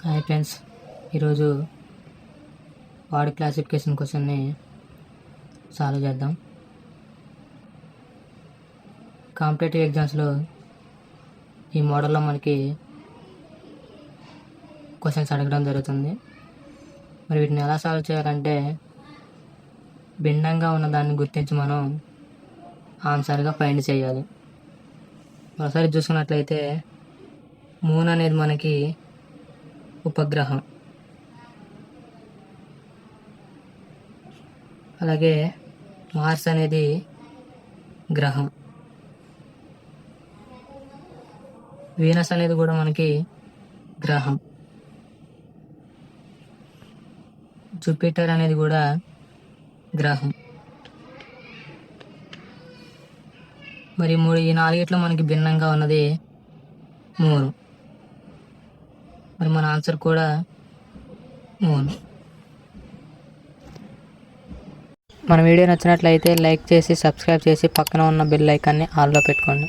Hi friends, ఈరోజు ward classification క్వశ్చన్ని solve చేద్దాం. కాంపిటేటివ్ ఎగ్జామ్స్లో ఈ మోడల్లో మనకి క్వశ్చన్స్ అడగడం జరుగుతుంది. మరి వీటిని ఎలా సాల్వ్ చేయాలంటే భిన్నంగా ఉన్న దాన్ని గుర్తించి మనం ఆన్సర్గా ఫైండ్ చేయాలి. ఒకసారి చూసుకున్నట్లయితే మూన్ అనేది మనకి ఉపగ్రహం, అలాగే మార్స్ అనేది గ్రహం, వీనస్ అనేది కూడా మనకి గ్రహం, జూపిటర్ అనేది కూడా గ్రహం. మరి ఈ నాలుగిట్లో మనకి భిన్నంగా ఉన్నది మూన్. మరి మన ఆన్సర్ కూడా మూన్. మన వీడియో నచ్చినట్లయితే లైక్ చేసి సబ్స్క్రైబ్ చేసి పక్కన ఉన్న బెల్ ఐకాన్ని ఆన్లో పెట్టుకోండి.